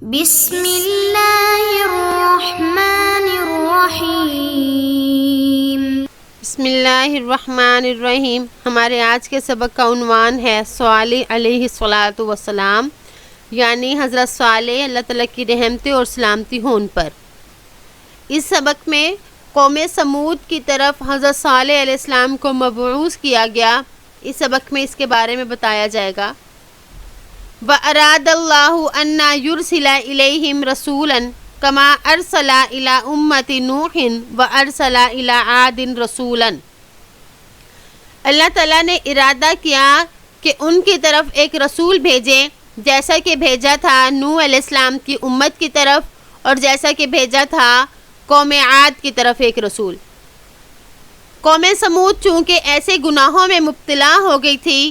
بسم اللہ الرحمن الرحیم۔ بسم اللہ الرحمن الرحیم۔ ہمارے آج کے سبق کا عنوان ہے صالح علیہ الصلاۃ والسلام، یعنی حضرت صالح اللہ تعالیٰ کی رحمتیں اور سلامتی ہوں ان پر۔ اس سبق میں قوم سمود کی طرف حضرت صالح علیہ السلام کو مبعوث کیا گیا، اس سبق میں اس کے بارے میں بتایا جائے گا۔ وَأَرَادَ اللَّهُ أَنَّ يُرْسِلَ إِلَيْهِمْ رَسُولًا كَمَا أَرْسَلَ إِلَىٰ أُمَّةِ نُوحٍ وَأَرْسَلَ إِلَىٰ عَادٍ رَسُولًا۔ اللہ تعالیٰ نے ارادہ کیا کہ ان کی طرف ایک رسول بھیجیں، جیسا کہ بھیجا تھا نوح علیہ السلام کی امت کی طرف، اور جیسا کہ بھیجا تھا قوم عاد کی طرف ایک رسول۔ قوم سمود چونکہ ایسے گناہوں میں مبتلا ہو گئی تھی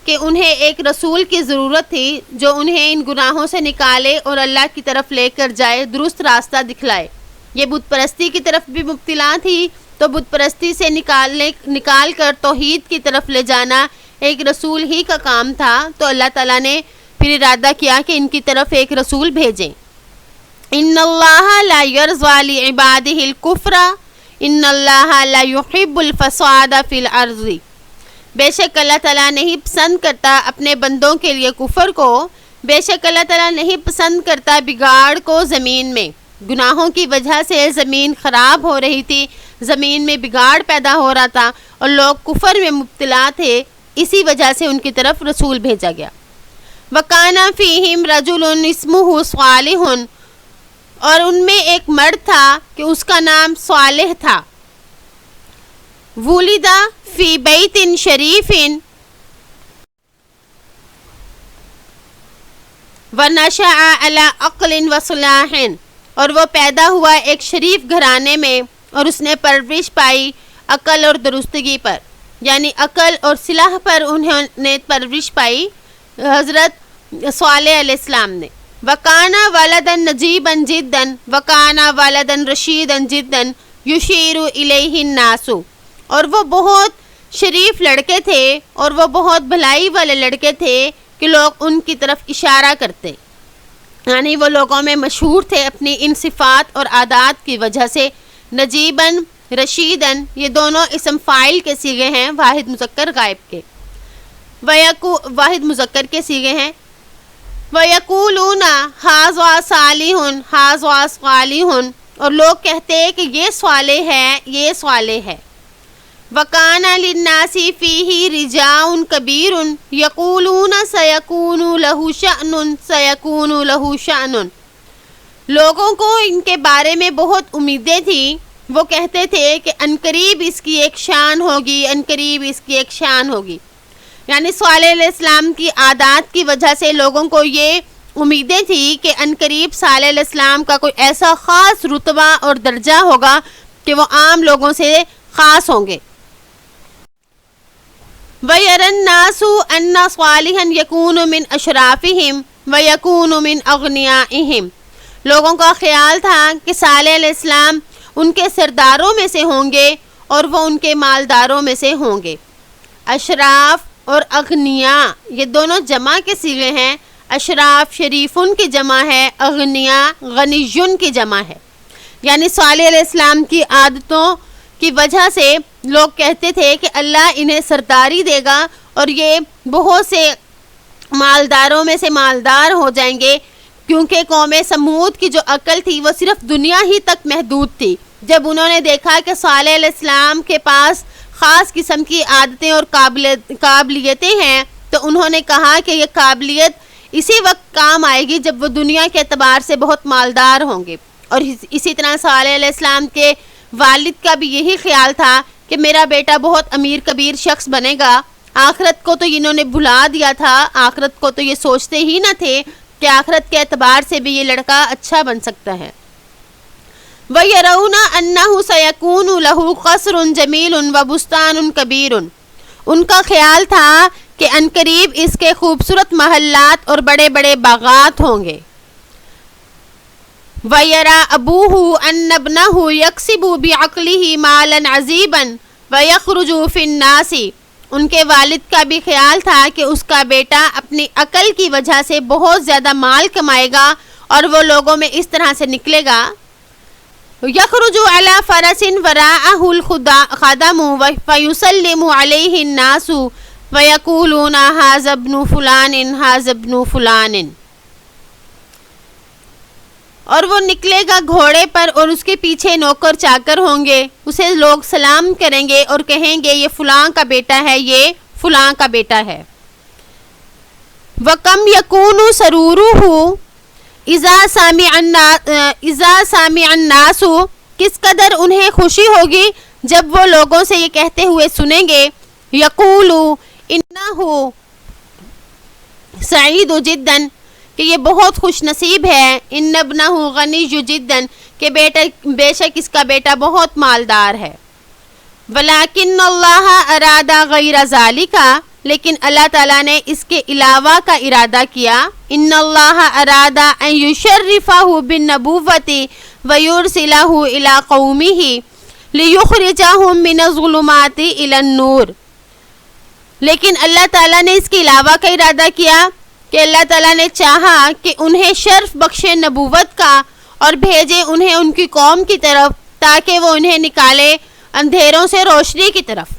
کہ انہیں ایک رسول کی ضرورت تھی جو انہیں ان گناہوں سے نکالے اور اللہ کی طرف لے کر جائے، درست راستہ دکھلائے۔ یہ بت پرستی کی طرف بھی مبتلا تھی، تو بت پرستی سے نکال کر توحید کی طرف لے جانا ایک رسول ہی کا کام تھا۔ تو اللہ تعالیٰ نے پھر ارادہ کیا کہ ان کی طرف ایک رسول بھیجیں۔ ان اللہ لا یرضی لعبادہ الکفر ان اللہ لا یحب الفساد فی الارض۔ بے شک اللہ تعالیٰ نہیں پسند کرتا اپنے بندوں کے لیے کفر کو، بے شک اللہ تعالیٰ نہیں پسند کرتا بگاڑ کو زمین میں۔ گناہوں کی وجہ سے زمین خراب ہو رہی تھی، زمین میں بگاڑ پیدا ہو رہا تھا اور لوگ کفر میں مبتلا تھے، اسی وجہ سے ان کی طرف رسول بھیجا گیا۔ وَكَانَ فِيهِمْ رَجُلٌ اسْمُهُ صَالِحٌ، اور ان میں ایک مرد تھا کہ اس کا نام صالح تھا۔ وُلِدَ فِي بَيْتٍ شَرِيفٍ وَنَشَأَ عَلَىٰ عَقْلٍ وَصَلَاحٍ، اور وہ پیدا ہوا ایک شریف گھرانے میں اور اس نے پرورش پائی عقل اور درستگی پر، یعنی عقل اور صلاح پر انہوں نے پرورش پائی حضرت صالح علیہ السلام نے۔ وَكَانَ وَلَدًا نَجِيبًا جِدًّا وَكَانَ وَلَدًا رَشِيدًا جِدًّا يُشِيرُ إِلَيْهِ النَّاسُ، اور وہ بہت شریف لڑکے تھے اور وہ بہت بھلائی والے لڑکے تھے کہ لوگ ان کی طرف اشارہ کرتے، یعنی وہ لوگوں میں مشہور تھے اپنی ان صفات اور عادات کی وجہ سے۔ نجیباً رشیداً، یہ دونوں اسم فاعل کے صیغے ہیں، واحد مذکر غائب کے، واحد مذکر کے صیغے ہیں۔ وَيَقُولُونَ هَٰذَا صَالِحٌ هَٰذَا صَالِحٌ، اور لوگ کہتے کہ یہ صالح ہے، یہ صالح ہے۔ وَكَانَ لِلنَّاسِ فِيهِ رِجَاءٌ كَبِيرٌ يَقُولُونَ سَيَكُونُ لَهُ شَأْنٌ سَيَكُونُ لَهُ شَأْنٌ، لوگوں کو ان کے بارے میں بہت امیدیں تھیں، وہ کہتے تھے کہ عنقریب اس کی ایک شان ہوگی، عنقریب اس کی ایک شان ہوگی، یعنی صالح علیہ السلام کی عادات کی وجہ سے لوگوں کو یہ امیدیں تھی کہ عنقریب صالح علیہ السلام کا کوئی ایسا خاص رتبہ اور درجہ ہوگا کہ وہ عام لوگوں سے خاص ہوں گے۔ وَيَرَى النَّاسُ أَنَّ صَالِحًا يَكُونُ مِنْ أَشْرَافِهِمْ وَيَكُونُ مِنْ أَغْنِيَائِهِمْ، لوگوں کا خیال تھا کہ صالح علیہ السلام ان کے سرداروں میں سے ہوں گے اور وہ ان کے مالداروں میں سے ہوں گے۔ اشراف اور اغنیا یہ دونوں جمع کے صیغے ہیں، اشراف شریفن کی جمع ہے، اغنیا غنیون کی جمع ہے، یعنی صالح علیہ السلام کی عادتوں کی وجہ سے لوگ کہتے تھے کہ اللہ انہیں سرداری دے گا اور یہ بہت سے مالداروں میں سے مالدار ہو جائیں گے، کیونکہ قوم سمود کی جو عقل تھی وہ صرف دنیا ہی تک محدود تھی۔ جب انہوں نے دیکھا کہ صالح علیہ السلام کے پاس خاص قسم کی عادتیں اور قابلیتیں ہیں، تو انہوں نے کہا کہ یہ قابلیت اسی وقت کام آئے گی جب وہ دنیا کے اعتبار سے بہت مالدار ہوں گے۔ اور اسی طرح صالح علیہ السلام کے والد کا بھی یہی خیال تھا کہ میرا بیٹا بہت امیر کبیر شخص بنے گا۔ آخرت کو تو انہوں نے بھلا دیا تھا، آخرت کو تو یہ سوچتے ہی نہ تھے کہ آخرت کے اعتبار سے بھی یہ لڑکا اچھا بن سکتا ہے۔ وَيَرَوْنَ أَنَّهُ سَيَكُونُ لَهُ قَصْرٌ جَمِيلٌ وَبُسْتَانٌ كَبِيرٌ، ان کا خیال تھا کہ عنقریب اس کے خوبصورت محلات اور بڑے بڑے باغات ہوں گے۔ وَيَرَى أَبُوهُ أَنَّ ابْنَهُ يَكْسِبُ بِعَقْلِهِ مَالًا عَظِيمًا وَيَخْرُجُ فِي النَّاسِ، ان کے والد کا بھی خیال تھا کہ اس کا بیٹا اپنی عقل کی وجہ سے بہت زیادہ مال کمائے گا اور وہ لوگوں میں اس طرح سے نکلے گا یخرج علی فرس وراءہ الخدم فیسلم علیہ الناس ویقولون ھذا ابن فلان ھذا ابن فلان، اور وہ نکلے گا گھوڑے پر اور اس کے پیچھے نوکر چاکر ہوں گے، اسے لوگ سلام کریں گے اور کہیں گے یہ فلاں کا بیٹا ہے، یہ فلاں کا بیٹا ہے۔ وَكَمْ يَكُونُ سَرُورُهُ اذا سمع الناس، کس قدر انہیں خوشی ہوگی جب وہ لوگوں سے یہ کہتے ہوئے سنیں گے یقول انہ سعید جدا، کہ یہ بہت خوش نصیب ہے، ان ابنہ غنی جدا، کہ بے شک اس کا بیٹا بہت مالدار ہے۔ ولیکن اللہ اراد غیر ذالک، لیکن اللہ تعالیٰ نے اس کے علاوہ کا ارادہ کیا۔ ان اللہ اراد ان یشرفہ بالنبوۃ ویرسلہ الی قومہ لیخرجہم من الظلمات الی النور، لیکن اللہ تعالیٰ نے اس کے علاوہ کا ارادہ کیا کہ اللہ تعالیٰ نے چاہا کہ انہیں شرف بخشے نبوت کا اور بھیجے انہیں ان کی قوم کی طرف تاکہ وہ انہیں نکالے اندھیروں سے روشنی کی طرف۔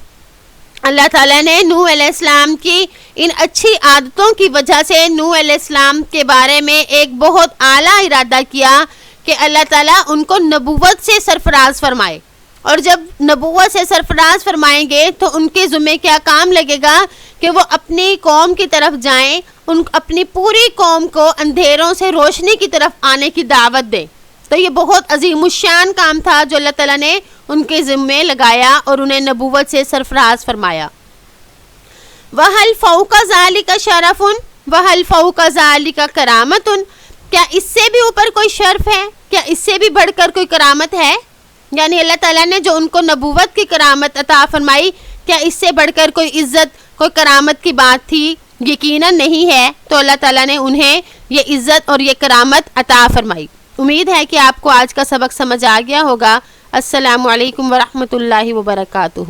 اللہ تعالیٰ نے نوح علیہ السلام کی ان اچھی عادتوں کی وجہ سے نوح علیہ السلام کے بارے میں ایک بہت اعلیٰ ارادہ کیا کہ اللہ تعالیٰ ان کو نبوت سے سرفراز فرمائے، اور جب نبوت سے سرفراز فرمائیں گے تو ان کے ذمہ کیا کام لگے گا کہ وہ اپنی قوم کی طرف جائیں، اپنی پوری قوم کو اندھیروں سے روشنی کی طرف آنے کی دعوت دیں۔ تو یہ بہت عظیم الشان کام تھا جو اللہ تعالیٰ نے ان کے ذمے لگایا اور انہیں نبوت سے سرفراز فرمایا۔ وَهَلْ فَوْقَ ذَلِكَ شَرَفٌ وَهَلْ فَوْقَ ذَلِكَ كَرَامَةٌ، کیا اس سے بھی اوپر کوئی شرف ہے، کیا اس سے بھی بڑھ کر کوئی کرامت ہے؟ یعنی اللہ تعالیٰ نے جو ان کو نبوت کی کرامت عطا فرمائی، کیا اس سے بڑھ کر کوئی عزت کوئی کرامت کی بات تھی؟ یقیناً نہیں ہے۔ تو اللہ تعالیٰ نے انہیں یہ عزت اور یہ کرامت عطا فرمائی۔ امید ہے کہ آپ کو آج کا سبق سمجھ آ گیا ہوگا۔ السلام علیکم ورحمۃ اللہ وبرکاتہ۔